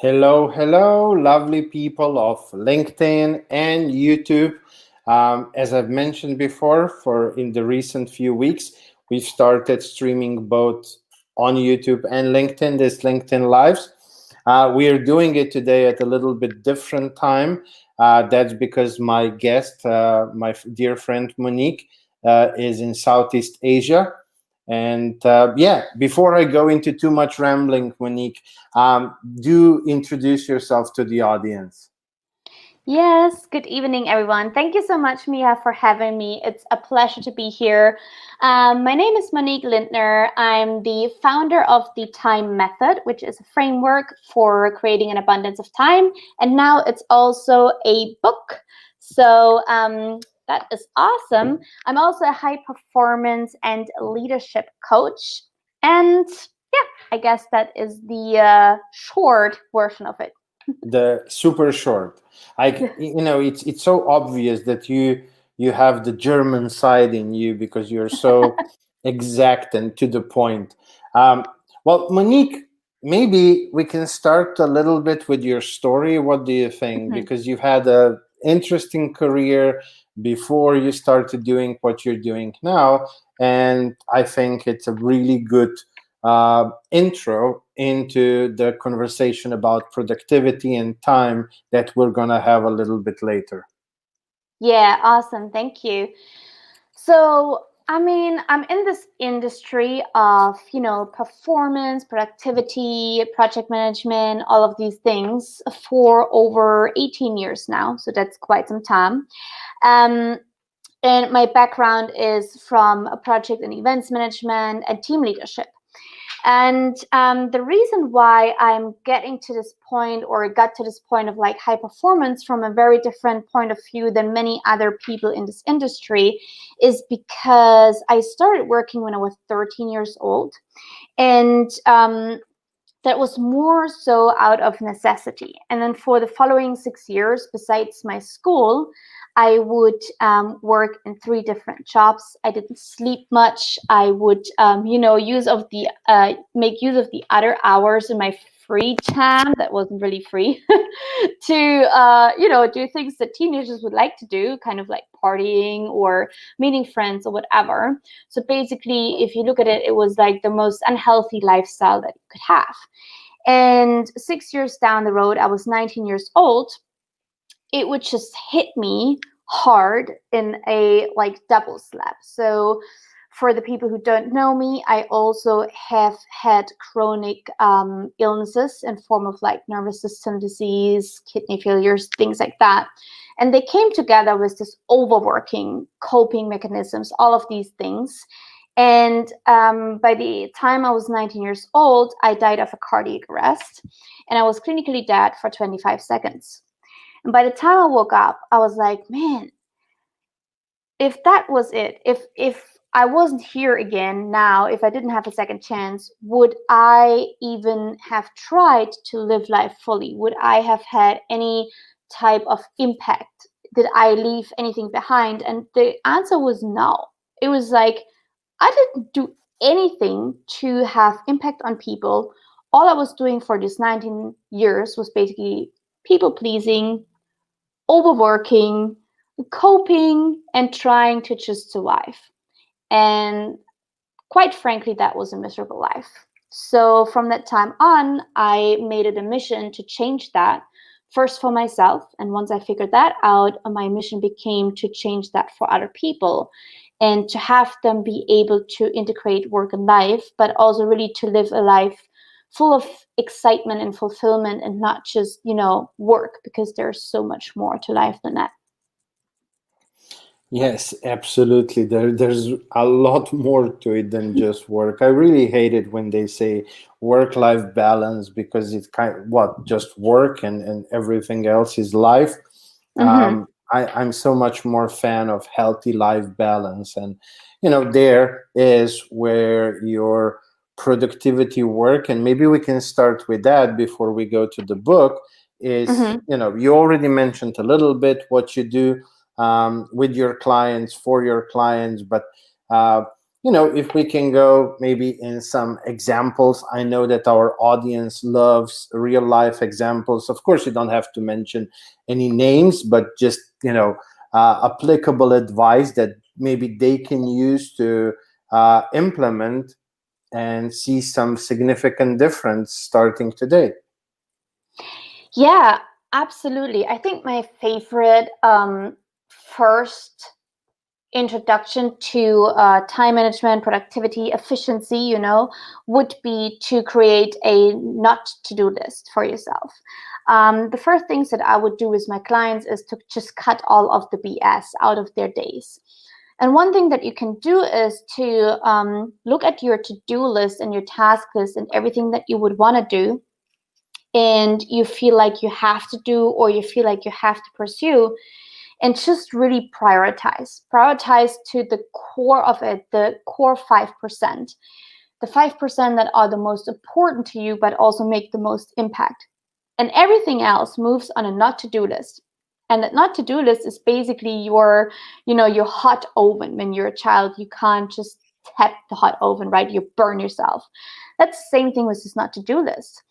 Hello, hello, lovely people of LinkedIn and YouTube. As I've mentioned before, for in the recent few weeks, we've started streaming both on YouTube and LinkedIn, this LinkedIn Lives. We are doing it today at a little bit different time. That's because my guest, dear friend Monique, is in Southeast Asia. And yeah, before I go into too much rambling, Monique, do introduce yourself to the audience. Yes, good evening, everyone. Thank you so much, Mia, for having me. It's a pleasure to be here. My name is Monique Lindner. I'm the founder of the Time Method, which is a framework for creating an abundance of time. And now it's also a book. So that is awesome. I'm also a high performance and leadership coach. And yeah, I guess that is the short version of it. The super short. It's so obvious that you have the German side in you because you're so exact and to the point. Well, Monique, maybe we can start a little bit with your story. What do you think? Mhm. Because you've had a interesting career before you started doing what you're doing now, and I think it's a really good intro into the conversation about productivity and time that we're going to have a little bit later. Yeah, awesome. Thank you. So, I'm in this industry of, performance, productivity, project management, all of these things for over 18 years now. So that's quite some time. Um, and my background is from a project and events management and team leadership. And the reason why I'm getting to this point or got to this point of like high performance from a very different point of view than many other people in this industry is because I started working when I was 13 years old. And that was more so out of necessity. And then for the following 6 years, besides my school, I would work in three different jobs. I didn't sleep much. I would, make use of the other hours in my free time that wasn't really free to, do things that teenagers would like to do, kind of like partying or meeting friends or whatever. So basically, if you look at it, it was like the most unhealthy lifestyle that you could have. And 6 years down the road, I was 19 years old. It would just hit me hard in a like double slap. So for the people who don't know me, I also have had chronic illnesses in form of like nervous system disease, kidney failures, things like that. And they came together with this overworking, coping mechanisms, all of these things. And by the time I was 19 years old, I died of a cardiac arrest, and I was clinically dead for 25 seconds. And by the time I woke up, I was like, man, if that was it, if I wasn't here again now, if I didn't have a second chance, would I even have tried to live life fully? Would I have had any type of impact? Did I leave anything behind? And the answer was no. It was like I didn't do anything to have impact on people. All I was doing for these 19 years was basically people pleasing, overworking, coping, and trying to just survive. And quite frankly, that was a miserable life. So from that time on, I made it a mission to change that first for myself. And once I figured that out, my mission became to change that for other people and to have them be able to integrate work and life, but also really to live a life full of excitement and fulfillment and not just, work, because there's so much more to life than that. Yes, absolutely. There's a lot more to it than just work. I really hate it when they say work-life balance because it's kind of what just work and everything else is life. Mm-hmm. I'm so much more fan of healthy life balance, and there is where your productivity work, and maybe we can start with that before we go to the book. Is Mm-hmm. you already mentioned a little bit what you do with your clients, for your clients, but uh, if we can go maybe in some examples. I know that our audience loves real life examples. Of course, you don't have to mention any names, but just, applicable advice that maybe they can use to implement and see some significant difference starting today. Yeah, absolutely. I think my favorite first introduction to time management, productivity, efficiency, would be to create a not to do list for yourself. The first things that I would do with my clients is to just cut all of the BS out of their days. And one thing that you can do is to look at your to-do list and your task list and everything that you would want to do, and you feel like you have to do, or you feel like you have to pursue, and just really prioritize to the core of it, the core 5%, the 5% that are the most important to you but also make the most impact. And everything else moves on a not to do list. And that not to do list is basically your hot oven. When you're a child, you can't just tap the hot oven, right? You burn yourself. That's the same thing with this not to do list.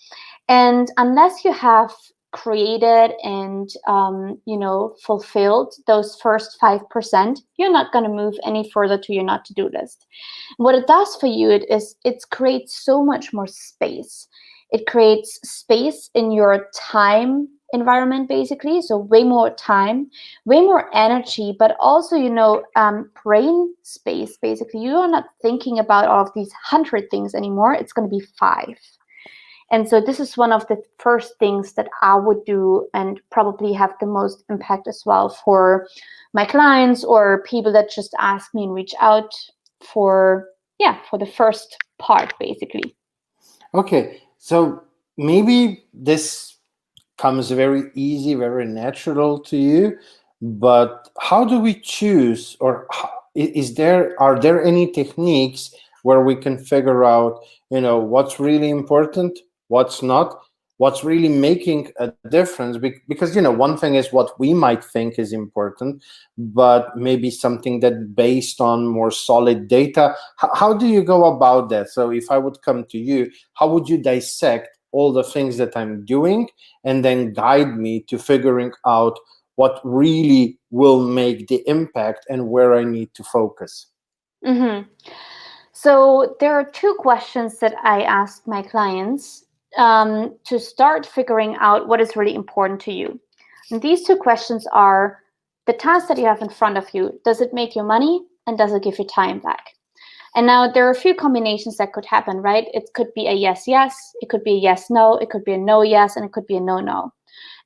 And unless you have created and fulfilled those first 5%, you're not going to move any further to your not to do list. What it does for you, it creates so much more space. It creates space in your time environment, basically. So way more time, way more energy, but also brain space. Basically, you are not thinking about all of these 100 things anymore. It's going to be 5. And so this is one of the first things that I would do, and probably have the most impact as well for my clients or people that just ask me and reach out for the first part, basically. Okay, so maybe this comes very easy, very natural to you, but how do we choose, or are there any techniques where we can figure out, what's really important, what's not, what's really making a difference? Because, one thing is what we might think is important, but maybe something that based on more solid data. How do you go about that? So if I would come to you, how would you dissect all the things that I'm doing and then guide me to figuring out what really will make the impact and where I need to focus? Mm-hmm. So there are 2 questions that I ask my clients to start figuring out what is really important to you. And these 2 questions are: the task that you have in front of you, does it make you money, and does it give you time back? And now there are a few combinations that could happen, right? It could be a yes, yes, it could be a yes, no, it could be a no, yes, and it could be a no, no.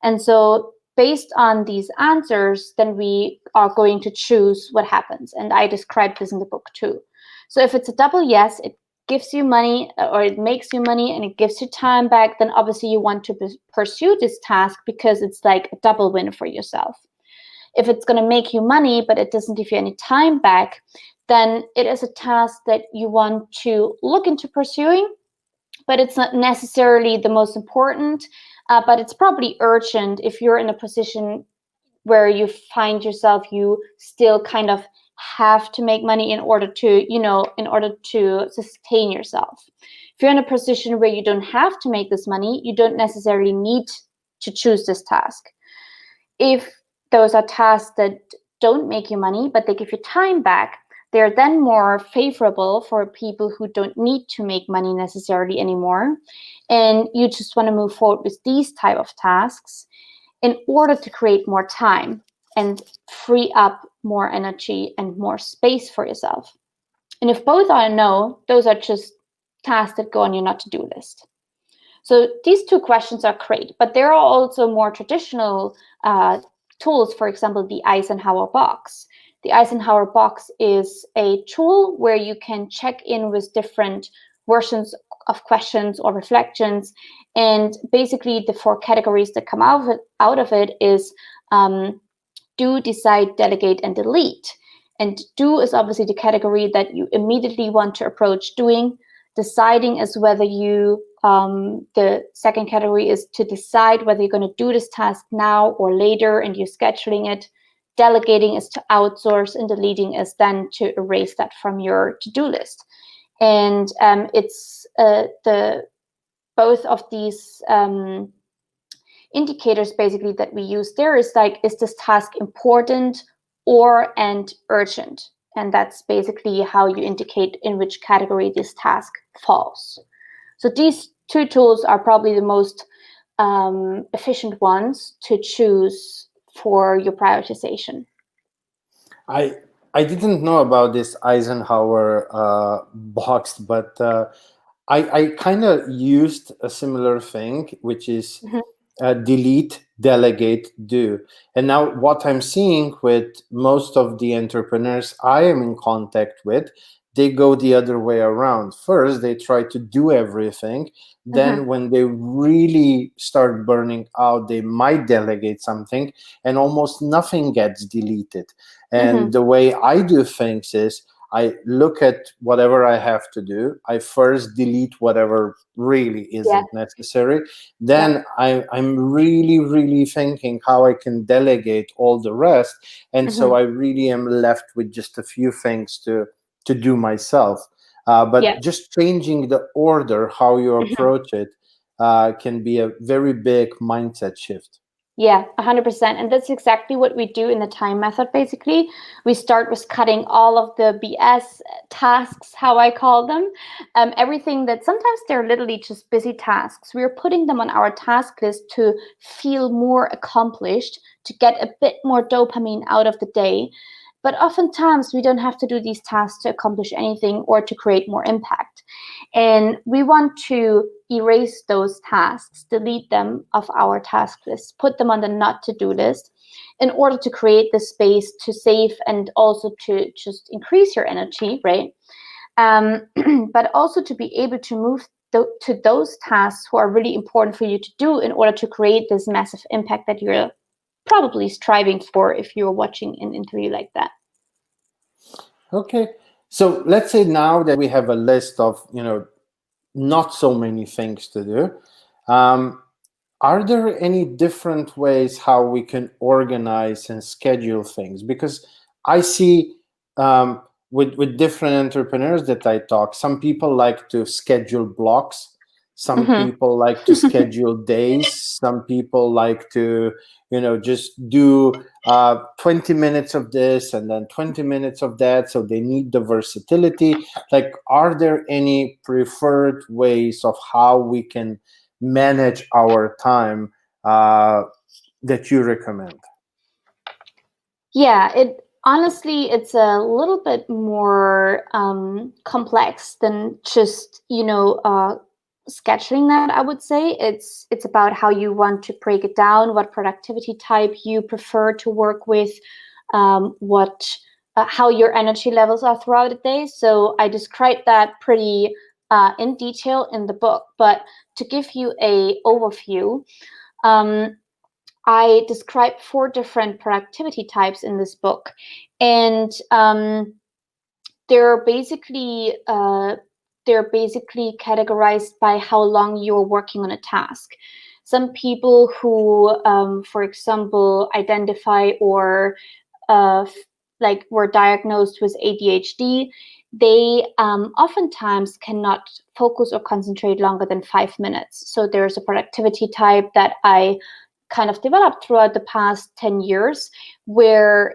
And so based on these answers, then we are going to choose what happens. And I described this in the book too. So if it's a double yes, it gives you money, or it makes you money, and it gives you time back, then obviously you want to pursue this task because it's like a double win for yourself. If it's going to make you money, but it doesn't give you any time back, then it is a task that you want to look into pursuing, but it's not necessarily the most important, but it's probably urgent if you're in a position where you find yourself, you still kind of have to make money in order to sustain yourself. If you're in a position where you don't have to make this money, you don't necessarily need to choose this task. If those are tasks that don't make you money, but they give you time back, they're then more favorable for people who don't need to make money necessarily anymore. And you just want to move forward with these type of tasks in order to create more time and free up more energy and more space for yourself. And if both are no, those are just tasks that go on your not to do list. So these 2 questions are great, but there are also more traditional tools, for example, the Eisenhower box. The Eisenhower box is a tool where you can check in with different versions of questions or reflections. And basically the 4 categories that come out of it is do, decide, delegate, and delete. And do is obviously the category that you immediately want to approach doing. Deciding is whether you, the second category is to decide whether you're going to do this task now or later, and you're scheduling it. delegating is to outsource, and deleting is then to erase that from your to-do list. And it's the both of these indicators basically that we use there is like, is this task important and urgent? And that's basically how you indicate in which category this task falls. So these two tools are probably the most efficient ones to choose for your prioritization. I didn't know about this Eisenhower box, but I kind of used a similar thing, which is delete, delegate, do. And now what I'm seeing with most of the entrepreneurs I am in contact with, they go the other way around. First, they try to do everything. Then when they really start burning out, they might delegate something and almost nothing gets deleted. And the way I do things is I look at whatever I have to do. I first delete whatever really isn't necessary. Then I'm really, really thinking how I can delegate all the rest. And so I really am left with just a few things to do myself. But just changing the order, how you approach it, can be a very big mindset shift. Yeah, 100%. And that's exactly what we do in the time method, basically. We start with cutting all of the BS tasks, how I call them. Everything that sometimes they're literally just busy tasks. We're putting them on our task list to feel more accomplished, to get a bit more dopamine out of the day. But oftentimes we don't have to do these tasks to accomplish anything or to create more impact. And we want to erase those tasks, delete them off our task list, put them on the not to do list in order to create the space to save and also to just increase your energy, right? But also to be able to move to those tasks who are really important for you to do in order to create this massive impact that you're probably striving for if you're watching an interview like that. Okay. So let's say now that we have a list of, not so many things to do. Are there any different ways how we can organize and schedule things? Because I see with different entrepreneurs that I talk, some people like to schedule blocks. Some people like to schedule days. Some people like to, just do 20 minutes of this and then 20 minutes of that. So they need the versatility. Like, are there any preferred ways of how we can manage our time that you recommend? Yeah, honestly, it's a little bit more complex than just scheduling that. I would say it's about how you want to break it down, what productivity type you prefer to work with, what how your energy levels are throughout the day. So I described that pretty in detail in the book, but to give you a overview, I describe 4 different productivity types in this book, and they're basically categorized by how long you're working on a task. Some people who, for example, identify or were diagnosed with ADHD, they oftentimes cannot focus or concentrate longer than 5 minutes. So there's a productivity type that I kind of developed throughout the past 10 years where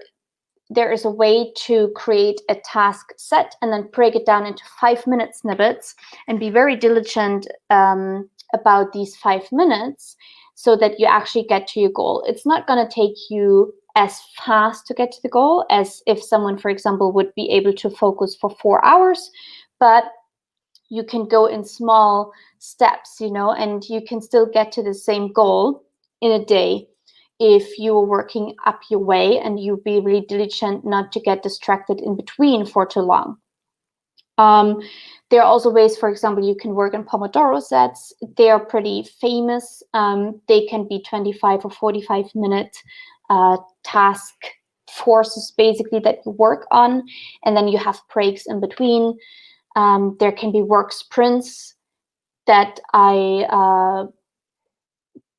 there is a way to create a task set and then break it down into 5-minute snippets and be very diligent about these 5 minutes so that you actually get to your goal. It's not going to take you as fast to get to the goal as if someone, for example, would be able to focus for 4 hours, but you can go in small steps, and you can still get to the same goal in a day if you are working up your way and you be really diligent not to get distracted in between for too long. There are also ways, for example, you can work in Pomodoro sets. They are pretty famous. They can be 25 or 45-minute task forces, basically, that you work on, and then you have breaks in between. There can be work sprints that I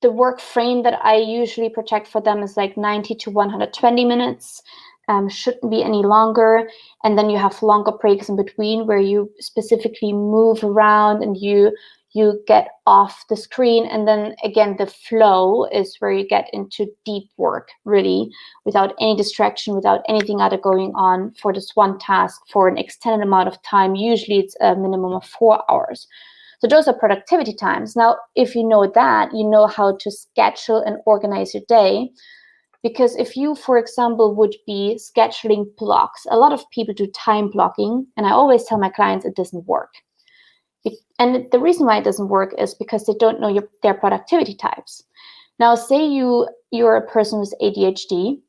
the work frame that I usually project for them is like 90 to 120 minutes. Shouldn't be any longer. And then you have longer breaks in between where you specifically move around and you get off the screen. And then again, the flow is where you get into deep work, really, without any distraction, without anything other going on for this one task for an extended amount of time. Usually it's a minimum of 4 hours. So those are productivity times. Now, if you know that, you know how to schedule and organize your day. Because if you, for example, would be scheduling blocks, a lot of people do time blocking, and I always tell my clients it doesn't work. And the reason why it doesn't work is because they don't know their productivity types. Now, say you're a person with ADHD,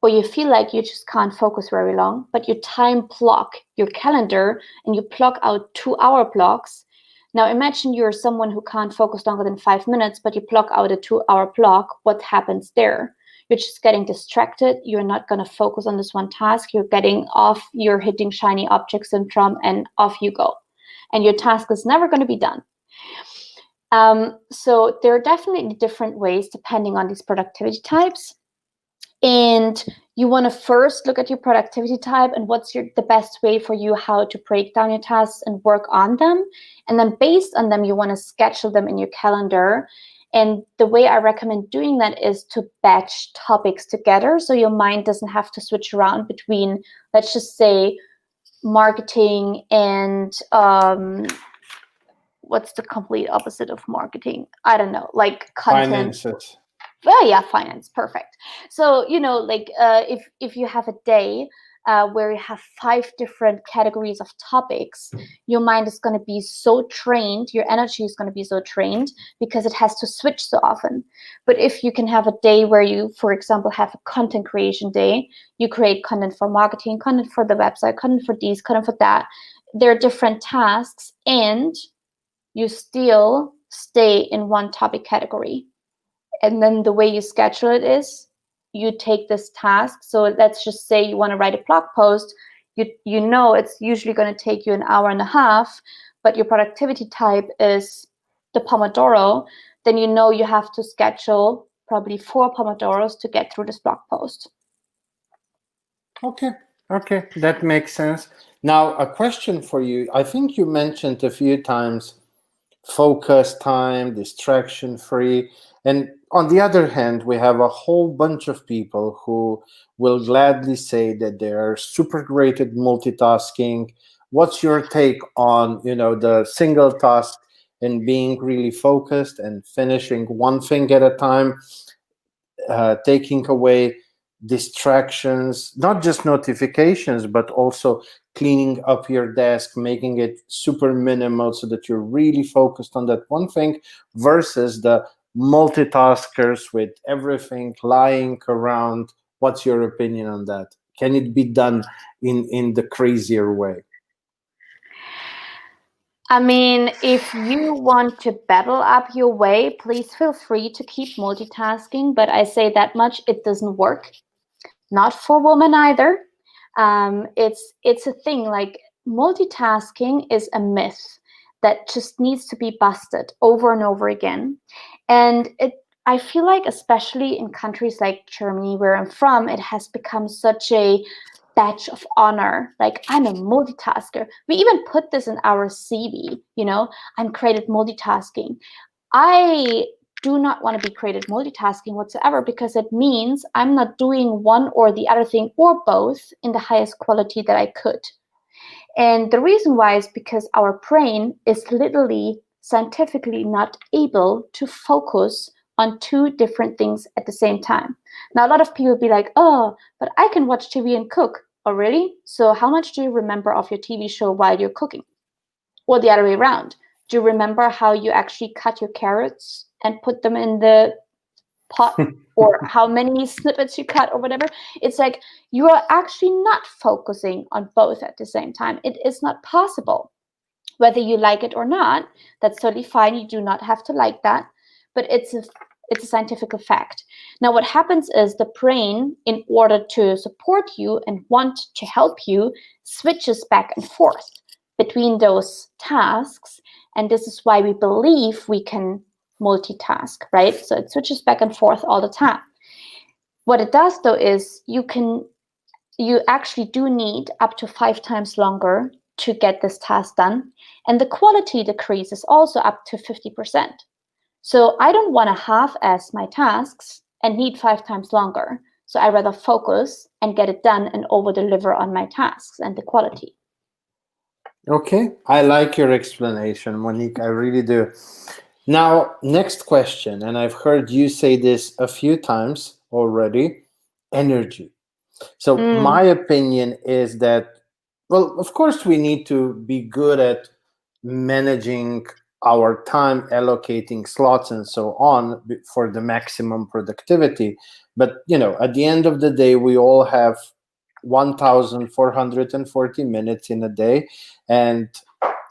or you feel like you just can't focus very long, but you time block your calendar and you block out 2-hour blocks. Now imagine you're someone who can't focus longer than 5 minutes, but you block out a 2-hour block. What happens there? You're just getting distracted. You're not going to focus on this one task. You're getting off, you're hitting shiny object syndrome, and off you go. And your task is never going to be done. So there are definitely different ways depending on these productivity types. And you want to first look at your productivity type and what's the best way for you how to break down your tasks and work on them. And then based on them, you want to schedule them in your calendar. And the way I recommend doing that is to batch topics together, so your mind doesn't have to switch around between, let's just say, marketing and what's the complete opposite of marketing? I don't know, like content. Finances. Oh yeah, finance, perfect. So like if you have a day where you have 5 different categories of topics, your mind is going to be so trained, your energy is going to be so trained because it has to switch so often. But if you can have a day where you, for example, have a content creation day, you create content for marketing, content for the website, content for these, content for that. There are different tasks, and you still stay in one topic category. And then the way you schedule it is you take this task. So let's just say you want to write a blog post. You know it's usually going to take you an hour and a half, but your productivity type is the Pomodoro. Then you know you have to schedule probably 4 Pomodoros to get through this blog post. Okay, that makes sense. Now, a question for you. I think you mentioned a few times focus time, distraction free. And on the other hand, we have a whole bunch of people who will gladly say that they are super great at multitasking. What's your take on, the single task and being really focused and finishing one thing at a time, taking away distractions, not just notifications, but also cleaning up your desk, making it super minimal so that you're really focused on that one thing, versus the multitaskers with everything lying around? What's your opinion on that? Can it be done in the crazier way? I mean, if you want to battle up your way, please feel free to keep multitasking. But I say that much, it doesn't work. Not for women either. It's a thing, like multitasking is a myth that just needs to be busted over and over again. And I feel like, especially in countries like Germany, where I'm from, it has become such a badge of honor. Like, I'm a multitasker. We even put this in our CV, I'm great at multitasking. I do not want to be great at multitasking whatsoever, because it means I'm not doing one or the other thing or both in the highest quality that I could. And the reason why is because our brain is literally scientifically not able to focus on 2 different things at the same time. Now, a lot of people will be like, oh, but I can watch TV and cook. Oh, really? So how much do you remember of your TV show while you're cooking? Or the other way around. Do you remember how you actually cut your carrots and put them in the pot, or how many snippets you cut or whatever? It's like you are actually not focusing on both at the same time. It is not possible. Whether you like it or not, that's totally fine. You do not have to like that, but it's a scientific fact. Now, what happens is the brain, in order to support you and want to help you, switches back and forth between those tasks. And this is why we believe we can multitask, right? So it switches back and forth all the time. What it does though is you actually do need up to 5 times longer to get this task done. And the quality decrease is also up to 50%. So I don't want to half-ass my tasks and need 5 times longer. So I rather focus and get it done and over-deliver on my tasks and the quality. Okay, I like your explanation, Monique. I really do. Now, next question, and I've heard you say this a few times already, energy. So my opinion is that, well, of course, we need to be good at managing our time, allocating slots and so on for the maximum productivity. But, at the end of the day, we all have 1,440 minutes in a day. And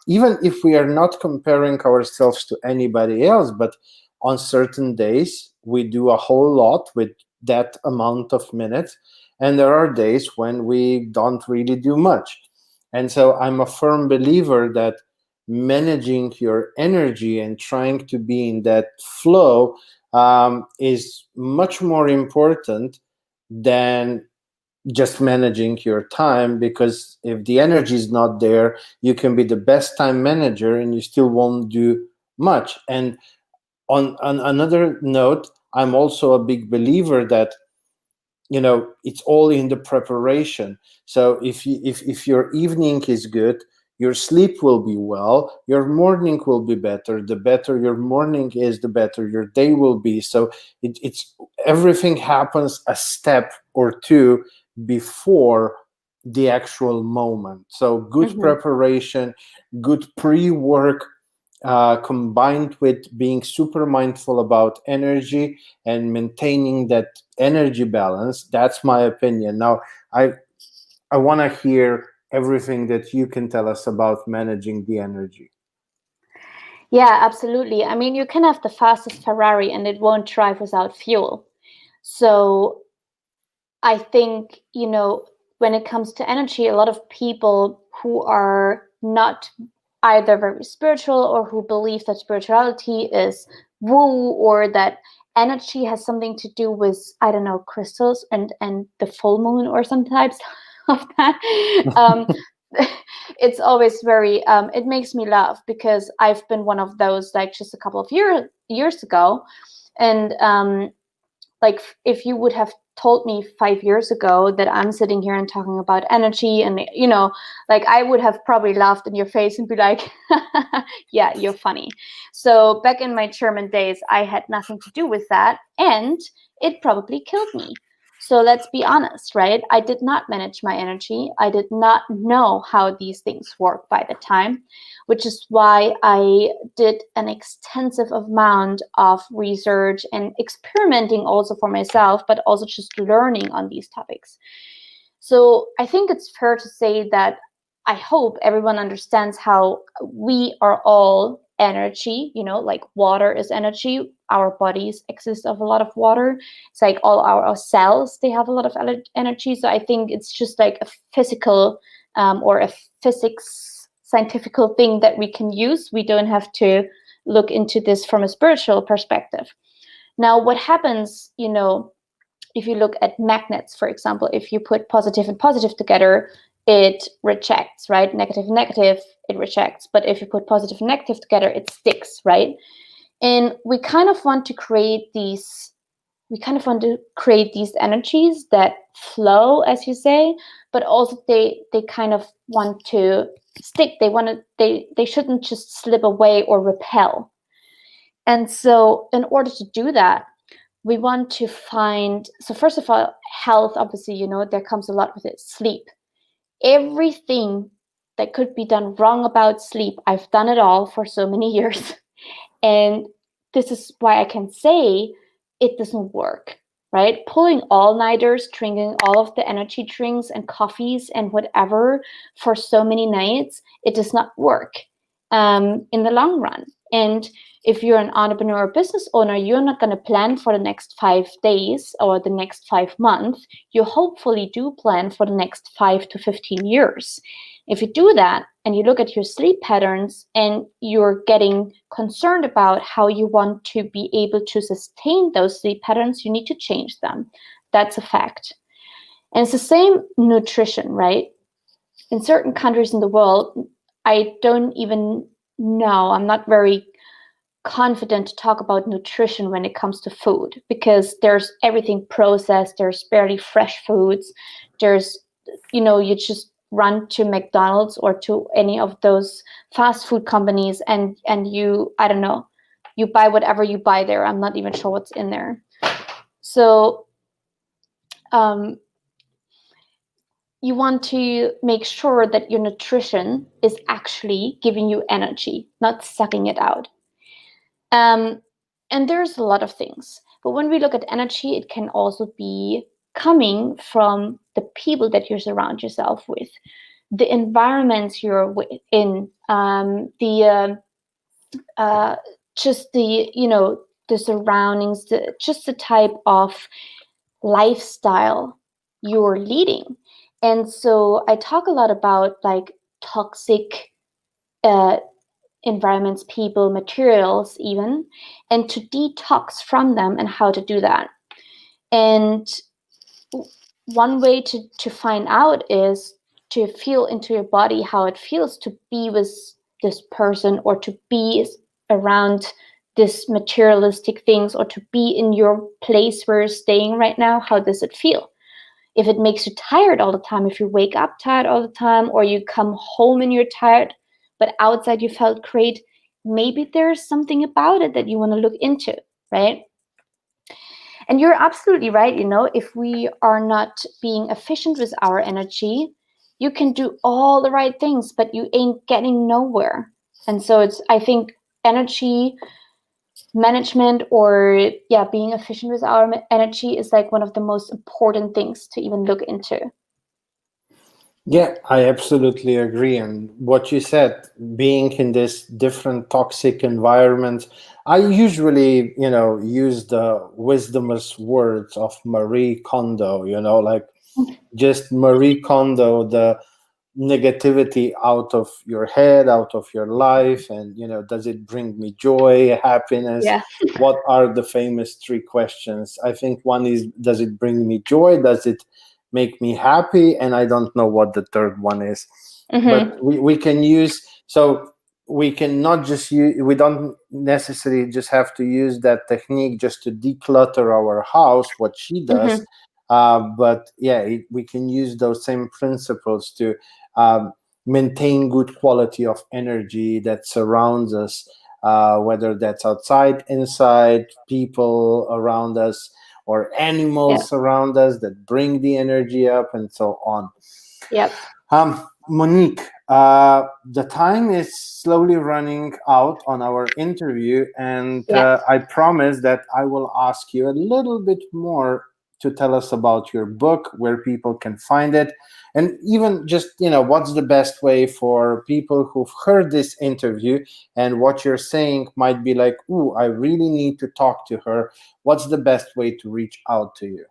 even if we are not comparing ourselves to anybody else, but on certain days, we do a whole lot with that amount of minutes. And there are days when we don't really do much. And so I'm a firm believer that managing your energy and trying to be in that flow is much more important than just managing your time, because if the energy is not there, you can be the best time manager and you still won't do much. And on another note, I'm also a big believer that it's all in the preparation. So if your evening is good, your sleep will be well, your morning will be better. The better your morning is, the better your day will be. So it's everything happens a step or two before the actual moment. So good preparation, good pre-work, combined with being super mindful about energy and maintaining that energy balance. That's my opinion. Now, I want to hear everything that you can tell us about managing the energy. Yeah, absolutely. I mean, you can have the fastest Ferrari and it won't drive without fuel. So I think, when it comes to energy, a lot of people who are not either very spiritual or who believe that spirituality is woo, or that energy has something to do with, I don't know, crystals and the full moon or some types of that. It's always very, it makes me laugh because I've been one of those like just a couple of years ago. And like if you would have told me 5 years ago that I'm sitting here and talking about energy and, like I would have probably laughed in your face and be like, yeah, you're funny. So back in my German days, I had nothing to do with that and it probably killed me. So let's be honest, right? I did not manage my energy. I did not know how these things work by the time, which is why I did an extensive amount of research and experimenting also for myself, but also just learning on these topics. So I think it's fair to say that I hope everyone understands how we are all energy, like water is energy. Our bodies exist of a lot of water. It's like all our cells, they have a lot of energy. So I think it's just like a physical or a physics scientific thing that we can use. We don't have to look into this from a spiritual perspective. Now, what happens, if you look at magnets, for example, if you put positive and positive together, it rejects, right? Negative and negative, it rejects. But if you put positive and negative together, it sticks, right? And we kind of want to create these energies that flow, as you say, but also they kind of want to stick. They shouldn't just slip away or repel. And so in order to do that, we want to find, so first of all, health, obviously, there comes a lot with it. Sleep. Everything that could be done wrong about sleep, I've done it all for so many years. And this is why I can say it doesn't work, right? Pulling all-nighters, drinking all of the energy drinks and coffees and whatever for so many nights, it does not work in the long run. And if you're an entrepreneur or business owner, you're not going to plan for the next 5 days or the next 5 months. You hopefully do plan for the next 5 to 15 years. If you do that and you look at your sleep patterns and you're getting concerned about how you want to be able to sustain those sleep patterns, you need to change them. That's a fact. And it's the same nutrition, right? In certain countries in the world, I don't even know, I'm not very confident to talk about nutrition when it comes to food, because there's everything processed, there's barely fresh foods, there's, you just run to McDonald's or to any of those fast food companies and you, I don't know, you buy whatever you buy there. I'm not even sure what's in there. So you want to make sure that your nutrition is actually giving you energy, not sucking it out. And there's a lot of things. But when we look at energy, it can also be coming from the people that you surround yourself with, the environments you're in, just the surroundings, just the type of lifestyle you're leading. And so I talk a lot about like toxic environments, people, materials even, and to detox from them and how to do that. And one way to find out is to feel into your body how it feels to be with this person or to be around this materialistic things or to be in your place where you're staying right now. How does it feel? If it makes you tired all the time, if you wake up tired all the time, or you come home and you're tired, but outside you felt great, maybe there's something about it that you want to look into, right? And you're absolutely right. If we are not being efficient with our energy, you can do all the right things, but you ain't getting nowhere. And so I think energy management or being efficient with our energy is like one of the most important things to even look into. Yeah, I absolutely agree. And what you said, being in this different toxic environment, I usually, use the wisdomous words of Marie Kondo, like just Marie Kondo, the negativity out of your head, out of your life. And, does it bring me joy, happiness? Yeah. What are the famous three questions? I think one is, does it bring me joy? Does it make me happy? And I don't know what the third one is. But we can use, so we can not just use, we don't necessarily just have to use that technique just to declutter our house, what she does. But we can use those same principles to maintain good quality of energy that surrounds us, whether that's outside, inside, people around us, or animals around us that bring the energy up, and so on. Yep. Monique, the time is slowly running out on our interview, and I promise that I will ask you a little bit more to tell us about your book, where people can find it, and even just, what's the best way for people who've heard this interview and what you're saying might be like, ooh, I really need to talk to her. What's the best way to reach out to you?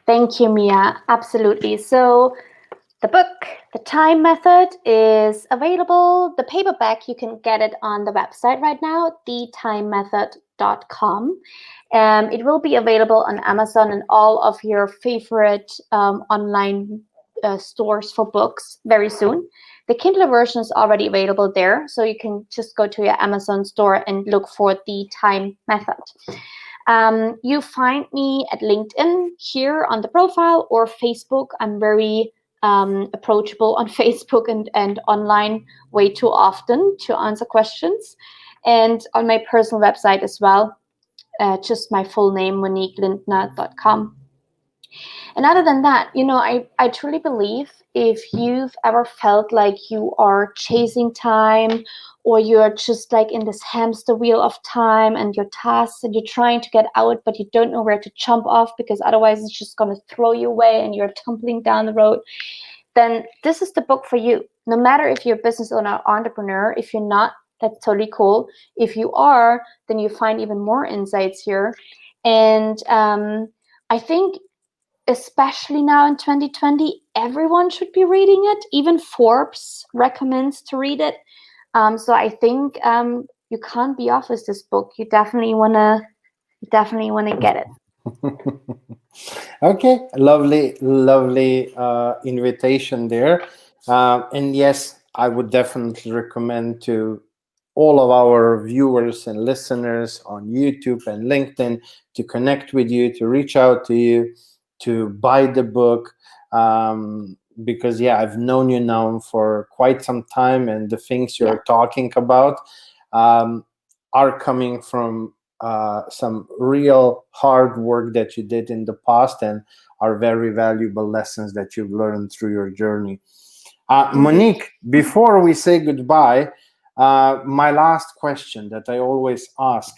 Thank you, Mia. Absolutely. So the book, The Time Method, is available. The paperback, you can get it on the website right now, thetimemethod.com. It will be available on Amazon and all of your favorite online stores for books very soon. The Kindle version is already available there, so you can just go to your Amazon store and look for The Time Method. You find me at LinkedIn here on the profile, or Facebook. I'm very approachable on Facebook and online way too often to answer questions. And on my personal website as well, just my full name, MoniqueLindner.com. And other than that, I truly believe if you've ever felt like you are chasing time, or you're just like in this hamster wheel of time and your tasks, and you're trying to get out, but you don't know where to jump off because otherwise it's just going to throw you away and you're tumbling down the road, then this is the book for you. No matter if you're a business owner or entrepreneur. If you're not, that's totally cool. If you are, then you find even more insights here. And I think especially now in 2020, everyone should be reading it. Even Forbes recommends to read it. So I think you can't be off with this book. You definitely wanna get it. Okay, lovely invitation there. And yes, I would definitely recommend to all of our viewers and listeners on YouTube and LinkedIn to connect with you, to reach out to you, to buy the book. Because yeah, I've known you now for quite some time, and the things Yeah. you're talking about um, are coming from some real hard work that you did in the past, and are very valuable lessons that you've learned through your journey. Indeed. Monique, before we say goodbye, my last question that I always ask: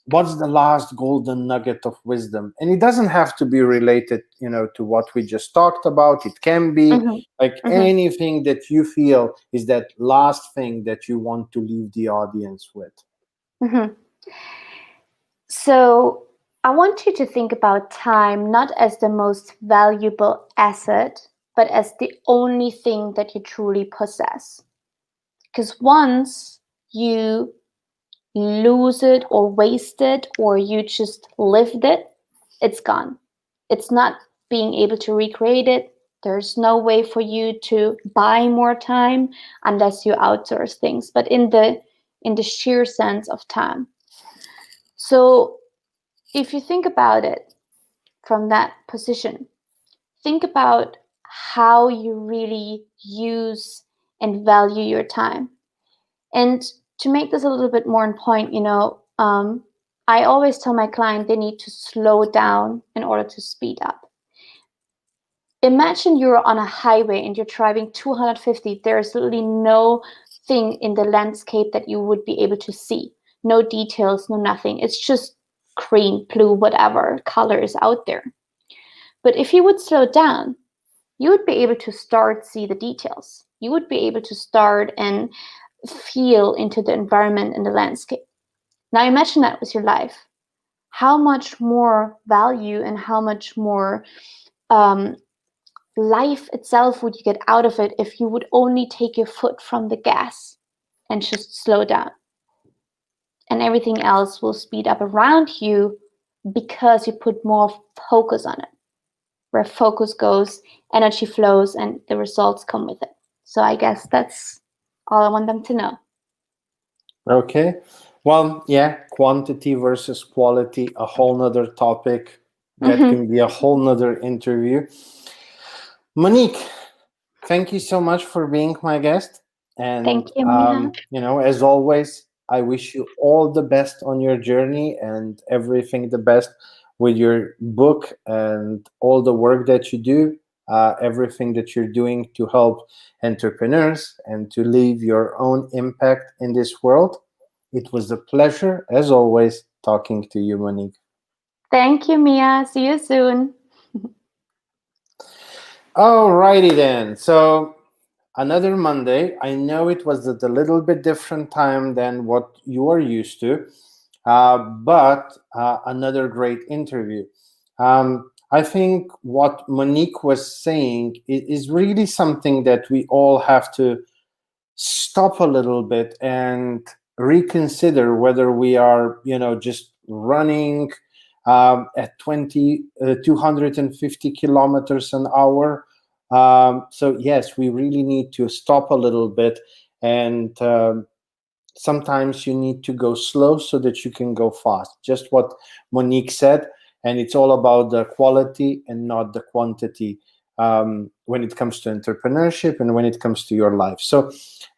what's the last golden nugget of wisdom? And it doesn't have to be related, to what we just talked about. It can be Mm-hmm. like Mm-hmm. anything that you feel is that last thing that you want to leave the audience with. Mm-hmm. So I want you to think about time not as the most valuable asset, but as the only thing that you truly possess. Because once you lose it or waste it, or you just lived it, it's gone. It's not being able to recreate it. There's no way for you to buy more time unless you outsource things, but in the sheer sense of time. So if you think about it from that position, think about how you really use and value your time. And to make this a little bit more in point, I always tell my client they need to slow down in order to speed up. Imagine you're on a highway and you're driving 250. There's literally no thing in the landscape that you would be able to see. No details, no nothing. It's just green, blue, whatever color is out there. But if you would slow down, you would be able to start see the details. You would be able to start and feel into the environment and the landscape. Now imagine that with your life. How much more value and how much more um, life itself would you get out of it if you would only take your foot from the gas and just slow down? And everything else will speed up around you because you put more focus on it. Where focus goes, energy flows, and the results come with it. So I guess that's all I want them to know. Okay. Well, yeah, quantity versus quality, a whole nother topic that Mm-hmm. can be a whole nother interview. Monique, thank you so much for being my guest. Thank And, you, Mia. as always, I wish you all the best on your journey and everything the best with your book and all the work that you do, everything that you're doing to help entrepreneurs and to leave your own impact in this world. It was a pleasure, as always, talking to you, Monique. Thank you, Mia. See you soon. Alrighty then. So another Monday. I know it was at a little bit different time than what you are used to, but another great interview. I think what Monique was saying is really something that we all have to stop a little bit and reconsider whether we are, just running at 250 kilometers an hour. So yes, we really need to stop a little bit, and sometimes you need to go slow so that you can go fast. Just what Monique said, and it's all about the quality and not the quantity when it comes to entrepreneurship and when it comes to your life. So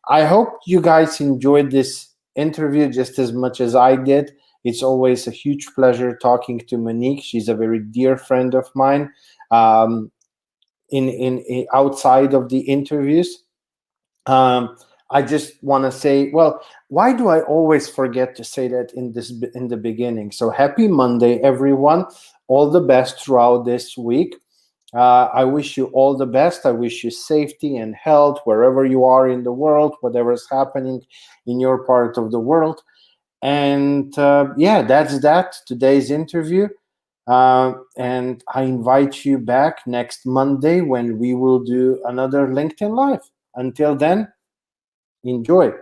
I hope you guys enjoyed this interview just as much as I did. It's always a huge pleasure talking to Monique. She's a very dear friend of mine. Um, in outside of the interviews, um, I just want to say, well, why do I always forget to say that in the beginning? So happy Monday, everyone! All the best throughout this week. I wish you all the best. I wish you safety and health wherever you are in the world, whatever is happening in your part of the world. And yeah, that's that. Today's interview. And I invite you back next Monday when we will do another LinkedIn Live. Until then, enjoy.